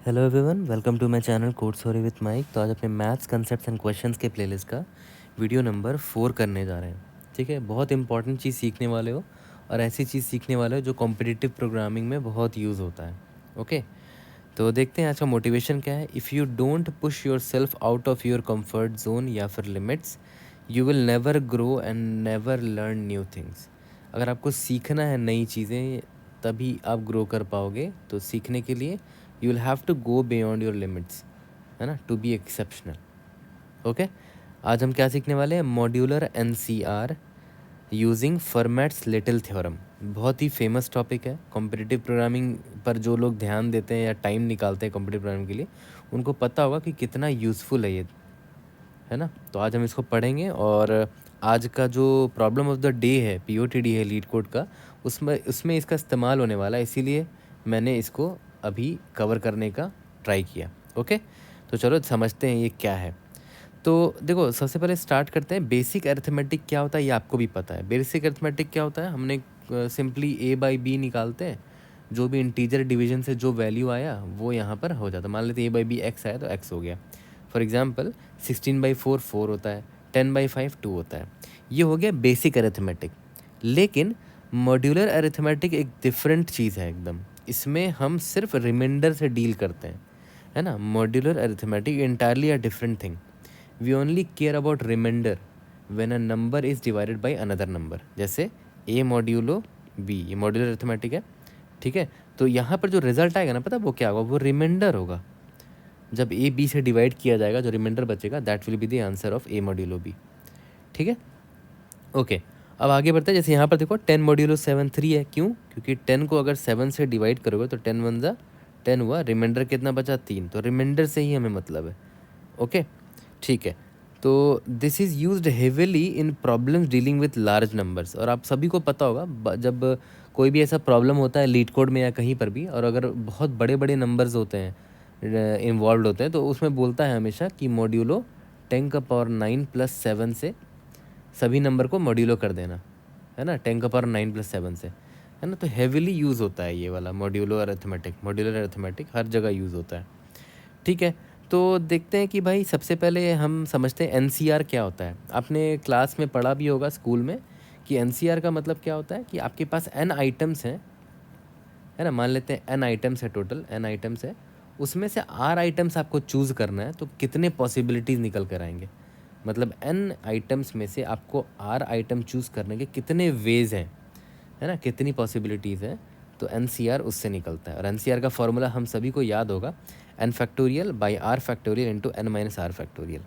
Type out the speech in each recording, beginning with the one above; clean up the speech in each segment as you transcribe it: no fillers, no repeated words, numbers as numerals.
Hello everyone, welcome to my channel code story with Mike. तो आज अपने maths concepts and questions के playlist का वीडियो नंबर 4 करने जा रहे हैं। ठीक है, बहुत इंपॉर्टेंट चीज़ सीखने वाले हो और ऐसी चीज़ सीखने वाले हो जो कॉम्पिटिटिव प्रोग्रामिंग में बहुत यूज़ होता है। ओके, तो देखते हैं आज का मोटिवेशन क्या है। If you don't push your self out of your comfort zone या फिर limits, you will never grow and never learn new things. अगर आपको सीखना है नई चीज़ें तभी आप ग्रो कर पाओगे। तो सीखने के लिए you will have to go beyond your limits, है ना, टू बी एक्सेप्शनल। ओके, आज हम क्या सीखने वाले हैं? Modular NCR using formats little theorem. बहुत ही फेमस टॉपिक है कॉम्पिटिटिव प्रोग्रामिंग पर। जो लोग ध्यान देते हैं या टाइम निकालते हैं कॉम्पिटिटिव प्रोग्रामिंग के लिए, उनको पता होगा कि कितना यूज़फुल है ये, है ना। तो आज हम इसको पढ़ेंगे और आज का जो प्रॉब्लम ऑफ द डे है, पीओटीडी है लीड कोड का, उसमें उसमें इसका इस्तेमाल होने वाला है। इसीलिए मैंने इसको अभी कवर करने का ट्राई किया। ओके, तो चलो समझते हैं ये क्या है। तो देखो, सबसे पहले स्टार्ट करते हैं। बेसिक अरिथमेटिक क्या होता है ये आपको भी पता है। बेसिक अरिथमेटिक क्या होता है? हमने सिंपली ए बाई बी निकालते हैं। जो भी इंटीजर डिवीजन से जो वैल्यू आया वो यहाँ पर हो जाता है। मान लेते हैं ए बाई बी एक्स आया तो एक्स हो गया। फॉर एग्जाम्पल 16/4 4 होता है, 10/5 2 होता है। ये हो गया बेसिक अरिथमेटिक। लेकिन मॉड्यूलर अरिथमेटिक एक डिफरेंट चीज़ है एकदम। इसमें हम सिर्फ रिमाइंडर से डील करते हैं, है ना। Modular arithmetic entirely a different thing. We only care about remainder when a number is divided by another number. जैसे ए मॉड्यूलो बी, ये मॉड्यूलर अरिथमेटिक है। ठीक है, तो यहाँ पर जो रिजल्ट आएगा ना, पता है वो क्या होगा? वो रिमाइंडर होगा। जब ए बी से डिवाइड किया जाएगा, जो रिमाइंडर बचेगा that will be the answer of A modulo B. ठीक है, ओके। अब आगे बढ़ते हैं। जैसे यहाँ पर देखो 10 मॉड्यूलो 7 3 है। क्यों? क्योंकि 10 को अगर 7 से डिवाइड करोगे तो 10 1 ज़ा 10 हुआ, रिमाइंडर कितना बचा? 3। तो रिमाइंडर से ही हमें मतलब है। ओके, ठीक है। तो this is used heavily in problems dealing with large numbers. और आप सभी को पता होगा जब कोई भी ऐसा प्रॉब्लम होता है लीड कोड में या कहीं पर भी, और अगर बहुत बड़े बड़े नंबर्स होते हैं इन्वॉल्व होते हैं, तो उसमें बोलता है हमेशा कि मॉड्यूलो 10⁻9+7 से सभी नंबर को मॉड्यूलो कर देना, है ना, 10⁻9+7 से, है ना। तो हेविली यूज़ होता है ये वाला मॉड्यूलो अरिथमेटिक। मॉड्यूलर अरिथमेटिक हर जगह यूज़ होता है। ठीक है, तो देखते हैं कि भाई सबसे पहले हम समझते हैं एनसीआर क्या होता है। आपने क्लास में पढ़ा भी होगा स्कूल में कि एनसीआर का मतलब क्या होता है कि आपके पास एन आइटम्स हैं, है ना। मान लेते हैं एन आइटम्स है, टोटल एन आइटम्स है। उसमें से आर आइटम्स आपको चूज़ करना है, तो कितने पॉसिबिलिटीज़ निकल कर आएंगे। मतलब एन आइटम्स में से आपको आर आइटम चूज़ करने के कितने वेज हैं, है ना, कितनी पॉसिबिलिटीज़ हैं। तो एन सी आर उससे निकलता है। और एन सी आर का फॉर्मूला हम सभी को याद होगा, N factorial by R factorial into N minus R factorial.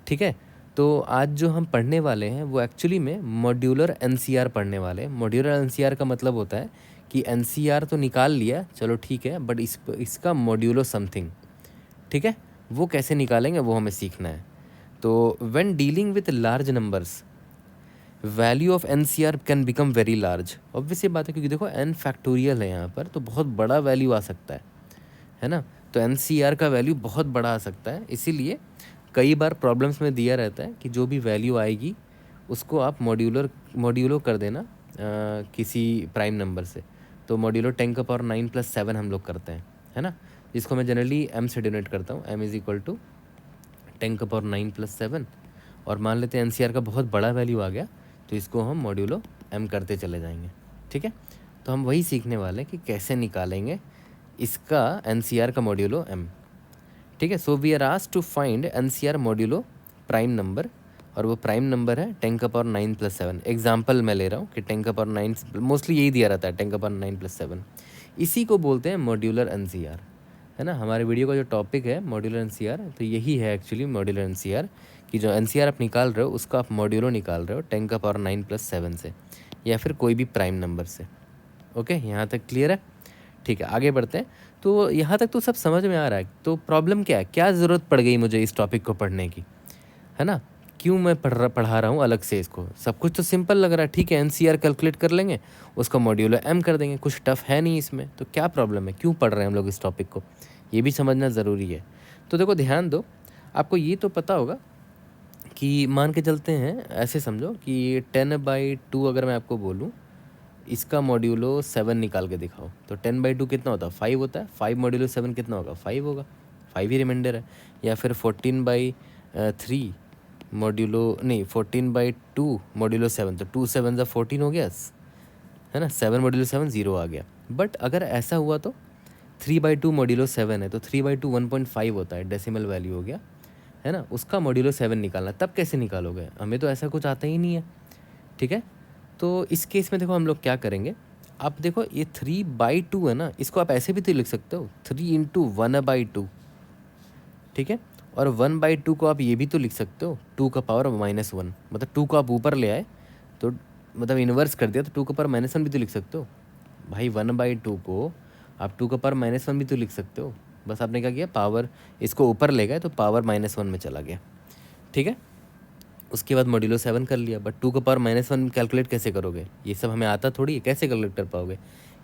ठीक है, तो आज जो हम पढ़ने वाले हैं वो एक्चुअली में मॉड्यूलर एन सी आर पढ़ने वाले हैं। मॉड्यूलर एन सी आर का मतलब होता है कि एन सी आर तो निकाल लिया, चलो ठीक है, बट इसका मॉड्यूलो समथिंग, ठीक है, वो कैसे निकालेंगे वो हमें सीखना है। तो when dealing with large numbers, value of N C R can become very large. Obvious ये बात है, क्योंकि देखो एन फैक्टोरियल है यहाँ पर, तो बहुत बड़ा वैल्यू आ सकता है ना। तो एन सी आर का वैल्यू बहुत बड़ा आ सकता है। इसीलिए कई बार प्रॉब्लम्स में दिया रहता है कि जो भी वैल्यू आएगी उसको आप मॉड्यूलो कर देना किसी प्राइम नंबर से। तो मॉड्यूलो 10⁻9+7 हम लोग करते हैं, है ना, जिसको मैं जनरली एम से डिनोट करता हूँ। M is equal to 10⁻9+7। और मान लेते हैं एन सी आर का बहुत बड़ा वैल्यू आ गया, तो इसको हम मॉड्यूलो एम करते चले जाएंगे। ठीक है, तो हम वही सीखने वाले हैं कि कैसे निकालेंगे इसका एन सी आर का मॉड्यूलो एम। ठीक है, so we are asked to find N C R modulo prime number, और वो प्राइम नंबर है 10⁻9+7। एग्जाम्पल मैं ले रहा हूँ कि 10⁻9, मोस्टली यही दिया रहता है 10⁻9+7। इसी को बोलते हैं मॉड्यूलर एन सी आर, है ना। हमारे वीडियो का जो टॉपिक है मॉड्यूलर एन सी आर, तो यही है actually modular N C R, कि जो एन सी आर आप निकाल रहे हो उसका आप मॉड्यूलो निकाल रहे हो 10⁻9+7 से, या फिर कोई भी प्राइम नंबर से। ओके, यहाँ तक क्लियर है? ठीक है, आगे बढ़ते हैं। तो यहाँ तक तो सब समझ में आ रहा है। तो प्रॉब्लम क्या है, क्या ज़रूरत पड़ गई मुझे इस टॉपिक को पढ़ने की, है ना। क्यों मैं पढ़ा रहा हूँ अलग से इसको? सब कुछ तो सिंपल लग रहा है। ठीक है, एनसीआर कैलकुलेट कर लेंगे, उसका मॉड्यूलो एम कर देंगे, कुछ टफ है नहीं इसमें। तो क्या प्रॉब्लम है, क्यों पढ़ रहे हैं हम लोग इस टॉपिक को, ये भी समझना ज़रूरी है। तो देखो ध्यान दो, आपको ये तो पता होगा कि मान के चलते हैं, ऐसे समझो कि 10/2 अगर मैं आपको बोलूँ इसका मॉड्यूलो 7 निकाल के दिखाओ। तो 10/2 कितना होता है? 5 होता है। 5 मॉड्यूलो 7 कितना होगा? 5 होगा। 5 ही रिमाइंडर है। या फिर 14/3 मॉड्यूलो नहीं 14/2 मॉड्यूलो 7, तो 2 7 14 हो गया, है ना। 7 मॉड्यूलो 7 0 आ गया। बट अगर ऐसा हुआ तो 3/2 मॉड्यूलो 7 है, तो 3/2 1.5 होता है, डेसिमल वैल्यू हो गया, है ना। उसका मॉड्यूलो 7 निकालना, तब कैसे निकालोगे? हमें तो ऐसा कुछ आता ही नहीं है, ठीक है। तो इस केस में देखो हम लोग क्या करेंगे। आप देखो ये 3/2 है ना, इसको आप ऐसे भी तो लिख सकते हो 3 × 1/2, ठीक है। और 1/2 को आप ये भी तो लिख सकते हो 2 का पावर -1, मतलब 2 को आप ऊपर ले आए तो मतलब इन्वर्स कर दिया तो 2 का पावर -1 भी तो लिख सकते हो भाई। 1/2 को आप 2 का पावर -1 भी तो लिख सकते हो। बस आपने क्या किया, पावर इसको ऊपर ले गए तो पावर -1 में चला गया, ठीक है। उसके बाद मॉड्यूलो 7 कर लिया। बट 2 का पावर -1 कैलकुलेट कैसे करोगे? ये सब हमें आता थोड़ी है, कैसे कैलकुलेट कर पाओगे?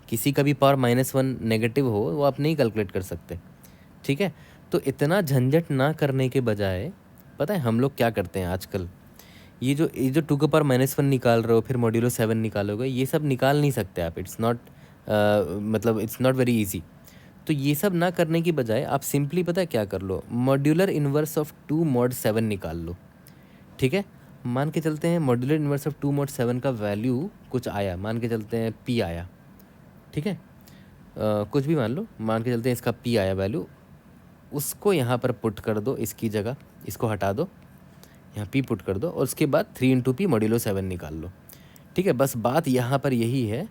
किसी का भी पावर -1 नेगेटिव हो वो आप नहीं कैलकुलेट कर सकते, ठीक है। तो इतना झंझट ना करने के बजाय पता है हम लोग क्या करते हैं आजकल, ये जो 2 का पावर -1 निकाल रहे हो फिर मॉड्यूलो 7 निकालोगे, ये सब निकाल नहीं सकते आप। इट्स नॉट मतलब इट्स नॉट वेरी इजी। तो ये सब ना करने की बजाय आप सिंपली पता है क्या कर लो, मॉड्यूलर इन्वर्स ऑफ 2 mod 7 निकाल लो, ठीक है। मान के चलते हैं मॉड्यूलर इन्वर्स ऑफ 2 mod 7 का वैल्यू कुछ आया, मान के चलते हैं p आया, ठीक है। कुछ भी मान लो, मान के चलते हैं इसका p आया वैल्यू, उसको यहाँ पर पुट कर दो, इसकी जगह इसको हटा दो, यहाँ p पुट कर दो और उसके बाद 3 × p मॉड्यूलो 7 निकाल लो, ठीक है। बस बात यहाँ पर यही है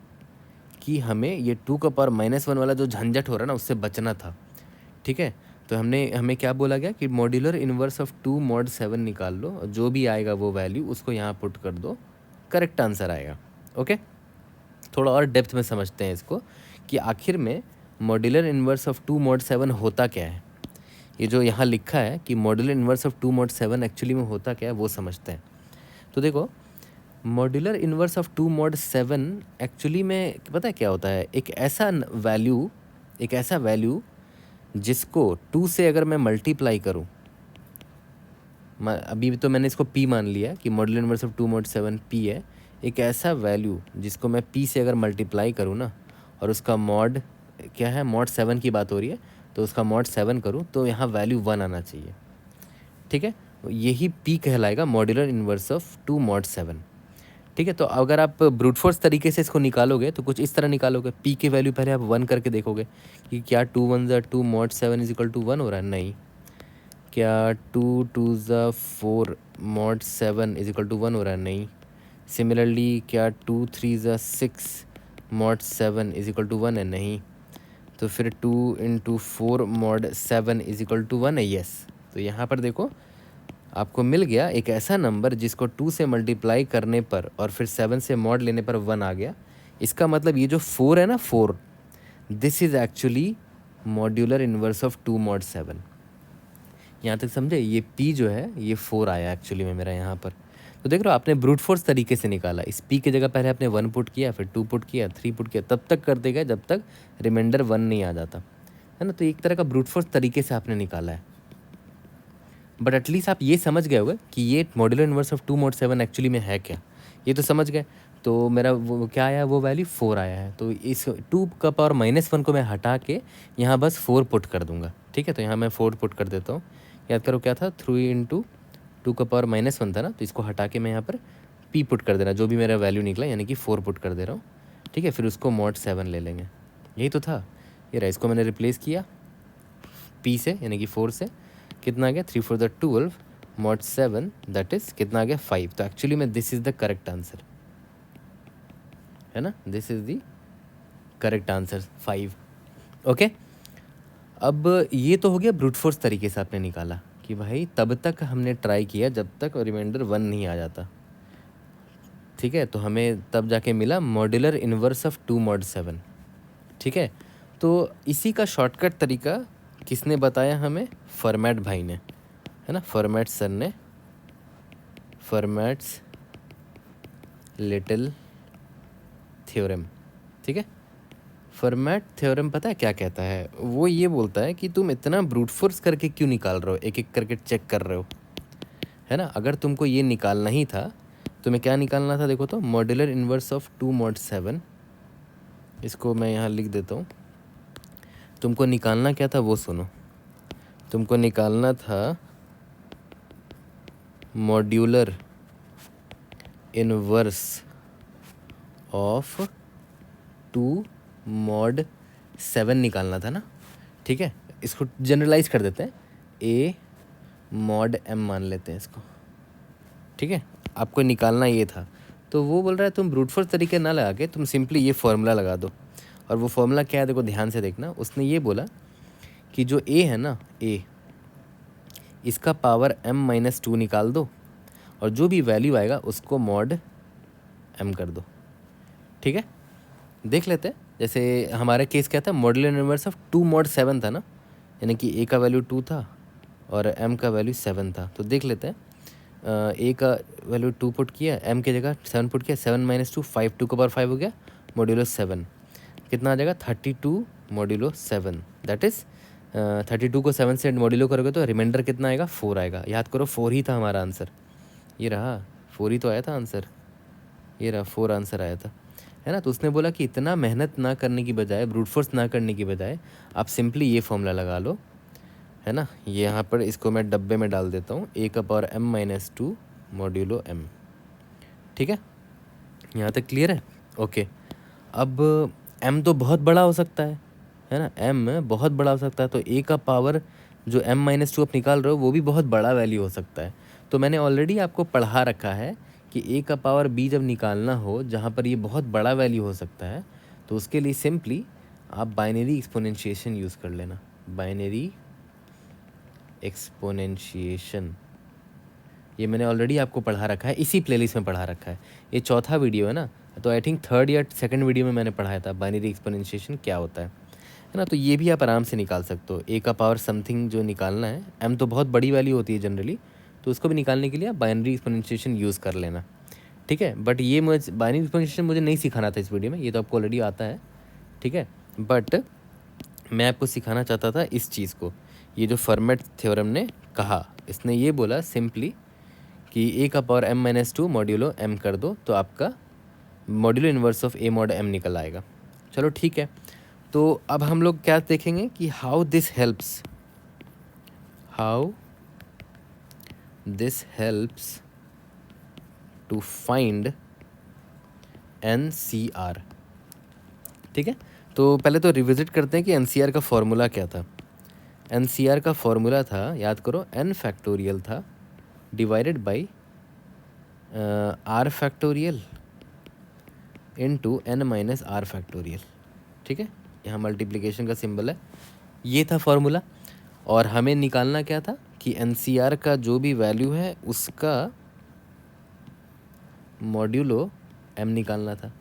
कि हमें ये 2 का पावर -1 वाला जो झंझट हो रहा है ना उससे बचना था, ठीक है। तो हमें क्या बोला गया कि मॉड्यूलर इन्वर्स ऑफ 2 mod 7 निकाल लो, जो भी आएगा वो वैल्यू उसको यहाँ पुट कर दो, करेक्ट आंसर आएगा, ओके। थोड़ा और डेप्थ में समझते हैं इसको कि आखिर में मॉड्यूलर इन्वर्स ऑफ 2 mod 7 होता क्या है। ये जो यहाँ लिखा है कि modular inverse of 2 mod 7 actually में होता क्या है वो समझते हैं। तो देखो modular inverse of 2 mod 7 actually में पता है क्या होता है, एक ऐसा वैल्यू जिसको 2 से अगर मैं मल्टीप्लाई करूँ, अभी तो मैंने इसको p मान लिया कि modular inverse of 2 mod 7 p है। एक ऐसा वैल्यू जिसको मैं p से अगर मल्टीप्लाई करूँ ना और उसका मॉड क्या है, मॉड 7 की बात हो रही है, तो उसका मॉड 7 करूँ तो यहाँ वैल्यू 1 आना चाहिए, ठीक है। यही p कहलाएगा मॉड्यूलर इन्वर्स ऑफ 2 mod 7, ठीक है। तो अगर आप ब्रूट फोर्स तरीके से इसको निकालोगे तो कुछ इस तरह निकालोगे, p की वैल्यू पहले आप 1 करके देखोगे कि क्या 2 1 2 mod 7 = 1 हो रहा है, नहीं। क्या 2 2 4 mod 7 = 1 हो रहा है, नहीं। सिमिलरली क्या 2 3 6 mod 7 = 1 है, नहीं। तो फिर 2 × 4 mod 7 = 1 है, यस। तो यहाँ पर देखो आपको मिल गया एक ऐसा नंबर जिसको 2 से मल्टीप्लाई करने पर और फिर 7 से मॉड लेने पर 1 आ गया। इसका मतलब ये जो 4 है ना, 4, this is actually modular inverse of 2 mod 7। यहाँ तक समझे, ये p जो है ये 4 आया एक्चुअली में मेरा यहाँ पर। तो देख रहे हो आपने ब्रूट फोर्स तरीके से निकाला, इस p की जगह पहले आपने 1 पुट किया, फिर 2 पुट किया, 3 पुट किया, तब तक करते गए जब तक रिमाइंडर 1 नहीं आ जाता, है ना। तो एक तरह का ब्रूट फोर्स तरीके से आपने निकाला है। बट एटलीस्ट आप ये समझ गए होगे कि ये modular inverse of 2 mod 7 actually में है क्या, ये तो समझ गए। तो मेरा वो क्या आया, वो वैल्यू 4 आया है। तो इस 2 का पावर -1 को मैं हटा के यहाँ बस 4 पुट कर दूंगा, ठीक है। तो यहाँ मैं 4 पुट कर देता हूँ। याद करो क्या था, 3 × 2 का पावर -1 था ना, तो इसको हटा के मैं यहाँ पर p पुट कर दे रहा, जो भी मेरा वैल्यू निकला यानी कि 4 पुट कर दे रहा हूँ, ठीक है। फिर उसको mod 7 ले लेंगे, यही तो था। ये रहा, इसको मैंने रिप्लेस किया p से यानी कि 4 से, कितना आ गया 3 4 12 mod 7 दैट इज कितना आ गया 5। तो एक्चुअली में this is the correct answer, है ना, this is the correct answer 5, okay. अब ये तो हो गया ब्रूट फोर्स तरीके से आपने निकाला कि भाई तब तक हमने ट्राई किया जब तक रिमाइंडर 1 नहीं आ जाता, ठीक है। तो हमें तब जाके मिला मॉड्यूलर इन्वर्स ऑफ 2 mod 7, ठीक है। तो इसी का शॉर्टकट तरीका किसने बताया हमें, फॉर्मेट भाई ने, है ना, फॉर्मेट सर ने, फॉर्मेट्स लिटिल थ्योरम, ठीक है। फॉर्मेट थ्योरम पता है क्या कहता है, वो ये बोलता है कि तुम इतना ब्रूट फोर्स करके क्यों निकाल रहे हो, एक एक करके चेक कर रहे हो, है ना। अगर तुमको ये निकालना ही था, तुम्हें क्या निकालना था, देखो तो मॉड्यूलर इन्वर्स ऑफ 2 mod 7 इसको मैं यहाँ लिख देता हूँ। तुमको निकालना क्या था वो सुनो। तुमको निकालना था मॉड्यूलर इनवर्स ऑफ 2 मॉड 7 निकालना था ना, ठीक है। इसको जनरलाइज कर देते हैं, ए मॉड एम मान लेते हैं इसको, ठीक है। आपको निकालना ये था, तो वो बोल रहा है तुम ब्रूट फोर्स तरीके ना लगा के तुम सिंपली ये फॉर्मूला लगा दो। और वो फॉर्मूला क्या है देखो ध्यान से देखना। उसने ये बोला कि जो ए है ना, ए, इसका पावर m-2 निकाल दो और जो भी वैल्यू आएगा उसको मॉड m कर दो, ठीक है। देख लेते हैं, जैसे हमारा केस क्या था, मॉड्यूलर इनवर्स ऑफ 2 मॉड 7 था ना, यानी कि a का वैल्यू 2 था और m का वैल्यू 7 था। तो देख लेते हैं, a का वैल्यू 2 पुट किया, m की जगह 7 पुट किया, 7 - 2 5, 2 का पावर 5 हो गया, मॉड्यूलो 7 कितना आ जाएगा 32 मॉड्यूलो 7, दैट इज़ 32 को 7 से मॉड्यूलो करोगे तो रिमाइंडर कितना आएगा 4 आएगा। याद करो 4 ही था हमारा आंसर, ये रहा 4 ही तो आया था आंसर, ये रहा 4 आंसर आया था, है ना। तो उसने बोला कि इतना मेहनत ना करने की बजाय, ब्रूट फोर्स ना करने की बजाय आप सिंपली ये फॉर्मूला लगा लो, है ना। ये यहाँ पर इसको मैं डब्बे में डाल देता हूँ, a का पावर m-2 मॉड्यूलो m, ठीक है। यहाँ तक क्लियर है, ओके। अब m तो बहुत बड़ा हो सकता है ना, m बहुत बड़ा हो सकता है, तो a का पावर जो m-2 आप निकाल रहे हो वो भी बहुत बड़ा वैल्यू हो सकता है। तो मैंने ऑलरेडी आपको पढ़ा रखा है कि a का पावर b जब निकालना हो जहाँ पर ये बहुत बड़ा वैल्यू हो सकता है, तो उसके लिए सिंपली आप बाइनरी एक्सपोनेंशिएशन यूज़ कर लेना। बाइनरी एक्सपोनेंशिएशन ये मैंने ऑलरेडी आपको पढ़ा रखा है, इसी प्लेलिस्ट में पढ़ा रखा है। ये चौथा वीडियो है ना, तो आई थिंक 3rd या 2nd वीडियो में मैंने पढ़ाया था बाइनरी एक्सपोनेंशिएशन क्या होता है ना। तो ये भी आप आराम से निकाल सकते हो, a का पावर समथिंग जो निकालना है, m तो बहुत बड़ी वैल्यू होती है जनरली, तो उसको भी निकालने के लिए आप बाइनरी एक्सपोनेंशिएशन यूज़ कर लेना, ठीक है। बट ये मुझे बाइनरी एक्सपोनेंशिएशन मुझे नहीं सिखाना था इस वीडियो में, ये तो आपको ऑलरेडी आता है, ठीक है। बट मैं आपको सिखाना चाहता था इस चीज़ को, ये जो फर्मेट थ्योरम ने कहा, इसने ये बोला सिंपली कि a का पावर m-2 मॉड्यूलो m कर दो तो आपका modulo inverse of a mod m निकल आएगा। चलो ठीक है, तो अब हम लोग क्या देखेंगे कि how this helps to find NCR, ठीक है। तो पहले तो रिविजिट करते हैं कि NCR का फॉर्मूला क्या था। NCR का फॉर्मूला था, याद करो, n फैक्टोरियल था divided by r factorial into n - r factorial, ठीक है। यहाँ मल्टीप्लिकेशन का सिंबल है, ये था फॉर्मूला। और हमें निकालना क्या था कि NCR का जो भी वैल्यू है उसका मॉड्यूलो m निकालना था।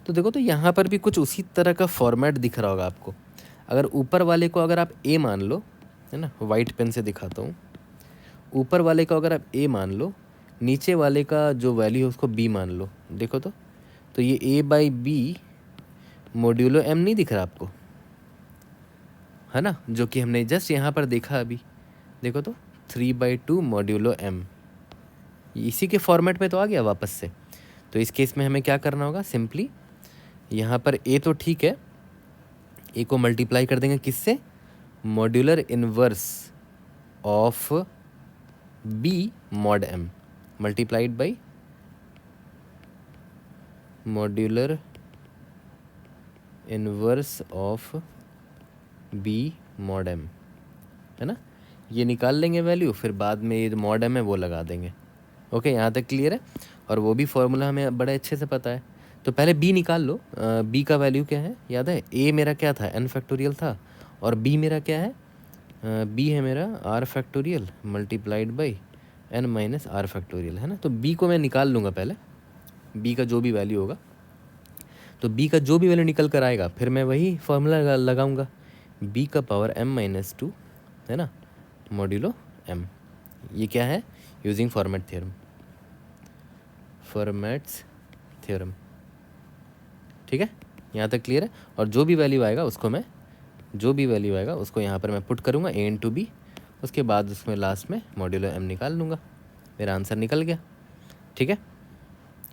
तो देखो, तो यहाँ पर भी कुछ उसी तरह का फॉर्मेट दिख रहा होगा आपको। अगर ऊपर वाले को अगर आप a मान लो, है ना, वाइट पेन से दिखाता हूँ, ऊपर वाले को अगर आप a मान लो, नीचे वाले का जो वैल्यू है उसको b मान लो, देखो तो ये a/b मॉड्यूलो m नहीं दिख रहा आपको, है ना, जो कि हमने जस्ट यहाँ पर देखा अभी, देखो तो 3/2 मॉड्यूलो m, इसी के फॉर्मेट में तो आ गया वापस से। तो इस केस में हमें क्या करना होगा, सिंपली यहाँ पर a तो ठीक है, a को मल्टीप्लाई कर देंगे किससे, modular inverse of b mod m multiplied by modular inverse of b mod m, है ना। ये निकाल लेंगे वैल्यू, फिर बाद में ये मॉड m है वो लगा देंगे। ओके, यहाँ तक क्लियर है। और वो भी फॉर्मूला हमें बड़े अच्छे से पता है। तो पहले b निकाल लो, b का वैल्यू क्या है याद है, a मेरा क्या था n फैक्टोरियल था, और b मेरा क्या है, b है मेरा r factorial multiplied by n - r factorial, है ना। तो b को मैं निकाल लूँगा पहले, b का जो भी वैल्यू होगा, तो b का जो भी वैल्यू निकल कर आएगा फिर मैं वही फॉर्मूला लगाऊंगा, b का पावर m-2, है ना, मॉड्यूलो m। ये क्या है, using format theorem, formats theorem, ठीक है। यहाँ तक क्लियर है। और जो भी वैल्यू आएगा उसको यहाँ पर मैं पुट करूँगा a इंटू बी, उसके बाद उसमें लास्ट में मॉड्यूलो m निकाल लूँगा, मेरा आंसर निकल गया, ठीक है।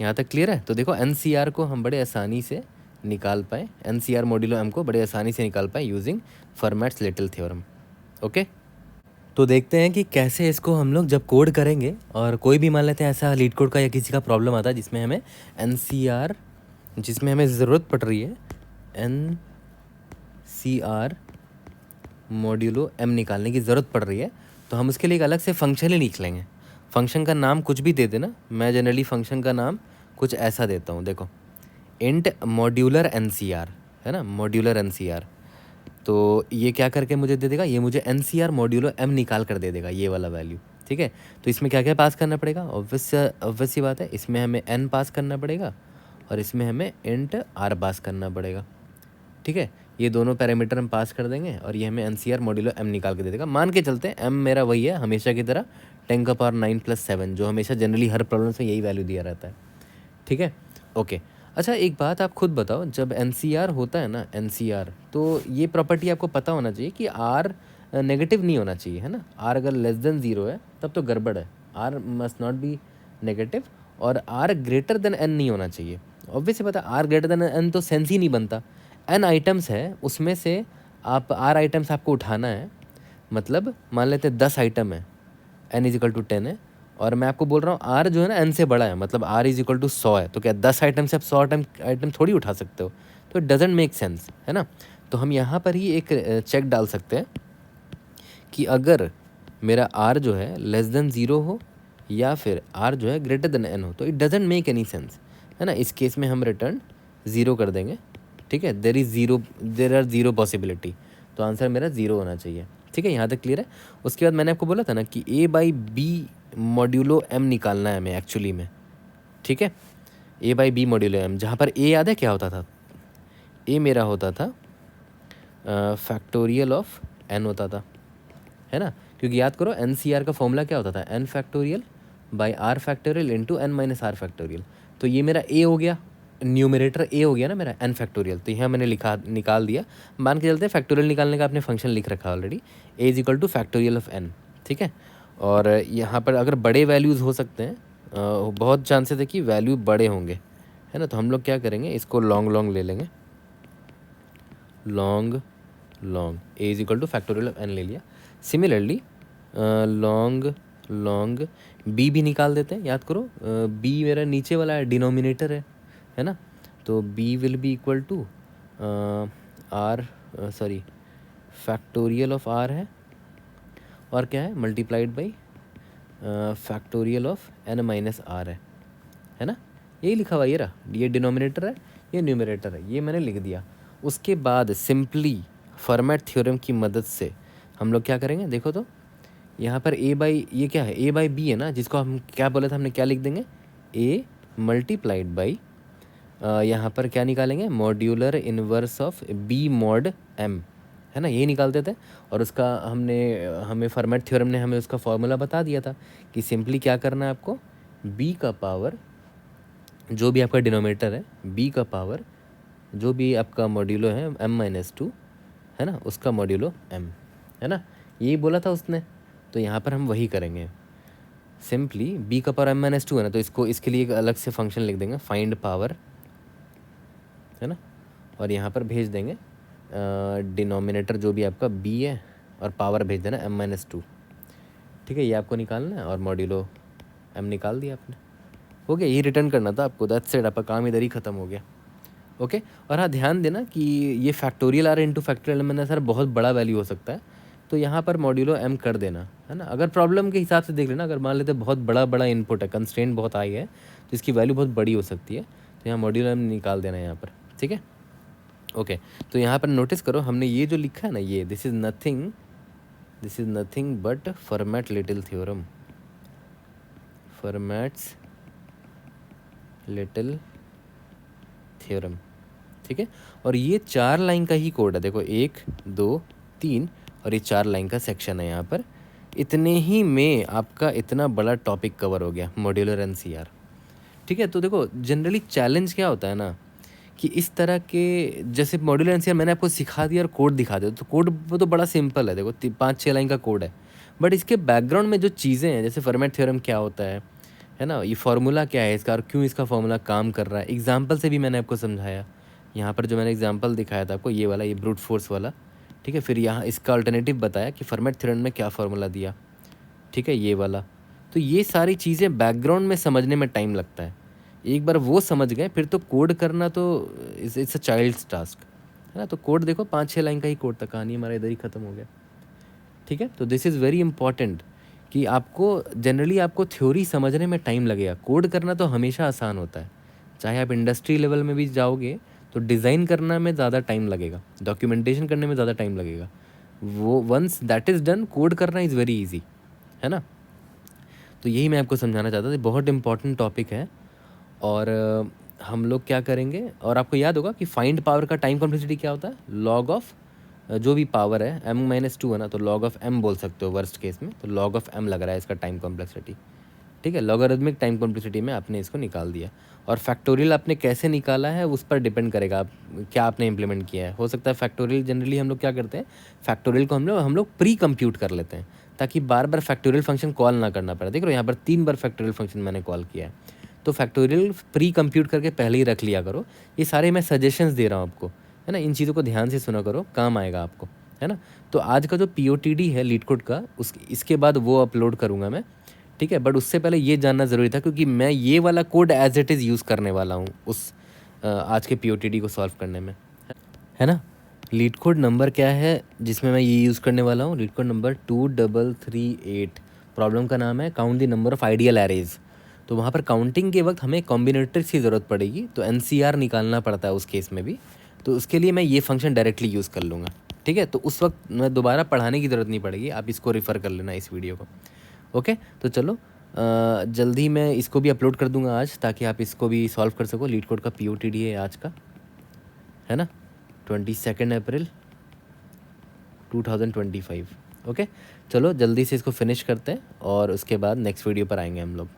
यहाँ तक क्लियर है। तो देखो NCR को हम बड़े आसानी से निकाल पाए, NCR मॉड्यूलो M को बड़े आसानी से निकाल पाए using formats little theorem. Okay, तो देखते हैं कि कैसे इसको हम लोग जब कोड करेंगे और कोई भी मान लेते हैं ऐसा लीड कोड का या किसी का प्रॉब्लम आता है जिसमें हमें NCR, जिसमें हमें ज़रूरत पड़ रही है NCR मॉड्यूलो M निकालने की ज़रूरत पड़ रही है, तो हम उसके लिए एक अलग से फंक्शन ही लिख लेंगे। फंक्शन का नाम कुछ भी दे देना, मैं जनरली फंक्शन का नाम कुछ ऐसा देता हूँ, देखो इंट मॉड्यूलर NCR, है ना, मॉड्यूलर NCR। तो ये क्या करके मुझे दे देगा, ये मुझे NCR मॉड्यूलो M निकाल कर दे देगा, ये वाला वैल्यू। ठीक है, तो इसमें क्या क्या पास करना पड़ेगा, ऑब्वियस सी बात है, इसमें हमें n पास करना पड़ेगा और इसमें हमें इंट r पास करना पड़ेगा। ठीक है, ये दोनों पैरामीटर हम पास कर देंगे और ये हमें NCR मॉड्यूलो M निकाल के दे देगा। मान के चलते हैं m मेरा वही है हमेशा की तरह 10⁻⁹ जो हमेशा जनरली हर प्रॉब्लम में यही वैल्यू दिया रहता है। ठीक है, ओके। अच्छा एक बात आप खुद बताओ, जब NCR होता है ना, NCR, तो ये प्रॉपर्टी आपको पता होना चाहिए कि R नेगेटिव नहीं होना चाहिए, है ना। R अगर लेस देन 0 है तब तो गड़बड़ है, R must not be negative, और R ग्रेटर देन n नहीं होना चाहिए। ऑब्वियस है, पता R ग्रेटर देन n तो सेंस ही नहीं बनता। n आइटम्स है, उसमें से आप R आइटम्स आपको उठाना है, मतलब मान लेते हैं 10 आइटम है, n इज इक्वल टू 10 है, और मैं आपको बोल रहा हूँ R जो है ना n से बड़ा है, मतलब R इज इक्वल टू 100 है, तो क्या 10 आइटम से आप 100 आइटम थोड़ी उठा सकते हो, तो इट डजेंट मेक सेंस, है ना। तो हम यहाँ पर ही एक चेक डाल सकते हैं कि अगर मेरा R जो है लेस देन 0 हो या फिर R जो है ग्रेटर देन n हो, तो it doesn't make any sense, है ना। इस केस में हम रिटर्न 0 कर देंगे। ठीक है, देर आर 0 पॉसिबिलिटी, तो आंसर मेरा 0 होना चाहिए। ठीक है, यहाँ तक क्लियर है। उसके बाद मैंने आपको बोला था ना कि A/B मॉड्यूलो M निकालना है हमें एक्चुअली में। ठीक है, A/B मॉड्यूलो M, जहाँ पर A याद है क्या होता था, A मेरा होता था फैक्टोरियल ऑफ n होता था, है ना, क्योंकि याद करो NCR का फॉर्मूला क्या होता था, n factorial by r factorial into n minus r factorial. तो ये मेरा A हो गया, न्यूमरेटर A हो गया ना मेरा, n फैक्टोरियल, तो यहाँ मैंने निकाल दिया। मान के चलते हैं फैक्टोरियल निकालने का आपने फंक्शन लिख रखा है already, A is equal two factorial of n। ठीक है, और यहाँ पर अगर बड़े वैल्यूज़ हो सकते हैं, बहुत चांसेस है कि वैल्यू बड़े होंगे, है ना, तो हम लोग क्या करेंगे, इसको लॉन्ग ले लेंगे, long A is equal two factorial of n ले लिया। सिमिलरली लॉन्ग B भी निकाल देते हैं। याद करो B मेरा नीचे वाला है, डिनोमिनेटर है ना, तो B will be equal two factorial of R है, और क्या है, multiplied by factorial of n minus r है ना, यही लिखा हुआ, ये रहा, ये डिनोमिनेटर है, ये न्यूमरेटर है, ये मैंने लिख दिया। उसके बाद सिंपली फॉर्मेट थ्योरम की मदद से हम लोग क्या करेंगे, देखो तो यहाँ पर ये क्या है, A/B है ना, जिसको हम क्या बोले थे, हमने क्या लिख देंगे, A मल्टीप्लाइड बाई यहाँ पर क्या निकालेंगे, modular inverse of B mod M, है ना, यही निकालते थे। और उसका हमें फॉर्मेट थ्योरम ने हमें उसका फॉर्मूला बता दिया था कि सिंपली क्या करना है आपको, B का पावर, जो भी आपका डिनोमिनेटर है, B का पावर जो भी आपका मॉड्यूलो है m-2, है ना, उसका मॉड्यूलो m, है ना, यही बोला था उसने। तो यहाँ पर हम वही करेंगे, सिंपली B का पावर m-2 है ना, तो इसके लिए एक अलग से फंक्शन लिख देंगे, फाइंड पावर, है ना, और यहाँ पर भेज देंगे डिनोमिनेटर जो भी आपका B है, और पावर भेज देना m-2। ठीक है, ये आपको निकालना है, और मॉड्यूलो m निकाल दिया आपने, हो गया, यही रिटर्न करना था आपको, दैट्स इट, आपका काम इधर ही ख़त्म हो गया। ओके, और हाँ ध्यान देना कि ये factorial R into factorial M sir बहुत बड़ा वैल्यू हो सकता है, तो यहाँ पर मॉड्यूलो M कर देना, है ना। अगर प्रॉब्लम के हिसाब से देख लेना, अगर मान लेते बहुत बड़ा इनपुट है, कंस्ट्रेंट बहुत हाई है, तो इसकी वैल्यू बहुत बड़ी हो सकती है, तो यहाँ मॉड्यूलो M निकाल देना यहाँ पर। ठीक है, ओके, तो यहाँ पर नोटिस करो, हमने ये जो लिखा है ना, ये this is nothing but format little theorem, formats little theorem. ठीक है, और ये 4 लाइन का ही कोड है, देखो 1 2 3, और ये 4 लाइन का सेक्शन है यहाँ पर। इतने ही में आपका इतना बड़ा टॉपिक कवर हो गया, मॉड्यूलर NCR। ठीक है, तो देखो जनरली चैलेंज क्या होता है ना, कि इस तरह के जैसे मॉड्यूलर NCR मैंने आपको सिखा दिया और कोड दिखा दिया, तो कोड वो तो बड़ा सिंपल है, देखो 5-6 लाइन का कोड है, बट इसके बैकग्राउंड में जो चीज़ें हैं, जैसे फॉर्मेट थ्योरम क्या होता है ना, ये फार्मूला क्या है इसका, और क्यों इसका फार्मूला काम कर रहा है, एग्जाम्पल से भी मैंने आपको समझाया। यहाँ पर जो मैंने एग्जांपल दिखाया था आपको ये वाला, ये ब्रूट फोर्स वाला, ठीक है। फिर यहाँ इसका अल्टरनेटिव बताया कि फर्मेट थ्योरम में क्या फार्मूला दिया, ठीक है, ये वाला। तो ये सारी चीज़ें बैकग्राउंड में समझने में टाइम लगता है। एक बार वो समझ गए फिर तो कोड करना तो इट्स अ चाइल्ड्स टास्क, है ना। तो कोड देखो 5-6 लाइन का ही कोड था, कहानी हमारा इधर ही ख़त्म हो गया, ठीक है। तो दिस इज़ वेरी इंपॉर्टेंट कि आपको जनरली आपको थ्योरी समझने में टाइम लगेगा, कोड करना तो हमेशा आसान होता है। चाहे आप इंडस्ट्री लेवल में भी जाओगे तो डिज़ाइन करना में ज़्यादा टाइम लगेगा, डॉक्यूमेंटेशन करने में ज़्यादा टाइम लगेगा। वो once that is done, code करना इज़ वेरी ईजी, है ना। तो यही मैं आपको समझाना चाहता था, बहुत इंपॉर्टेंट टॉपिक है। और हम लोग क्या करेंगे, और आपको याद होगा कि फाइंड पावर का टाइम कॉम्प्लेक्सिटी क्या होता है, लॉग ऑफ जो भी पावर है m-2 है ना, तो लॉग ऑफ m बोल सकते हो वर्स्ट केस में। तो लॉग ऑफ m लग रहा है इसका टाइम कॉम्प्लेक्सिटी, ठीक है। लॉगरिथमिक टाइम कॉम्प्लेक्सिटी में आपने इसको निकाल दिया, और फैक्टोरियल आपने कैसे निकाला है उस पर डिपेंड करेगा आप क्या आपने इंप्लीमेंट किया है। हो सकता है फैक्टोरियल, जनरली हम लोग क्या करते हैं, फैक्टोरियल को हम लोग प्री कंप्यूट कर लेते हैं ताकि बार बार फैक्टोरियल फंक्शन कॉल ना करना पड़े। देख रहे हो यहाँ पर 3 बार फैक्टोरियल फंक्शन मैंने कॉल किया है, तो फैक्टोरियल प्री कंप्यूट करके पहले ही रख लिया करो। ये सारे मैं सजेशंस दे रहा हूँ आपको, है ना। इन चीज़ों को ध्यान से सुना करो, काम आएगा आपको, है ना। तो आज का जो POTD है लीड कोड का, इसके बाद वो अपलोड करूँगा मैं, ठीक है। बट उससे पहले ये जानना ज़रूरी था क्योंकि मैं ये वाला code as it is use करने वाला हूँ उस आज के POTD को सॉल्व करने में, है ना। लीड कोड नंबर क्या है जिसमें मैं ये यूज़ करने वाला हूँ, लीड कोड नंबर 2338। प्रॉब्लम का नाम है count the number of ideal arrays. तो वहाँ पर काउंटिंग के वक्त हमें कॉम्बिनेटर्स की ज़रूरत पड़ेगी, तो NCR निकालना पड़ता है उस केस में भी। तो उसके लिए मैं ये फंक्शन डायरेक्टली यूज़ कर लूँगा, ठीक है। तो उस वक्त मैं दोबारा पढ़ाने की ज़रूरत नहीं पड़ेगी, आप इसको रेफ़र कर लेना इस वीडियो को, ओके। तो चलो जल्दी मैं इसको भी अपलोड कर दूंगा आज, ताकि आप इसको भी सॉल्व कर सको। लीड कोड का POTD है आज का, है ना, 22 अप्रैल 2025, ओके। चलो जल्दी से इसको फिनिश करते हैं और उसके बाद नेक्स्ट वीडियो पर आएंगे हम लोग।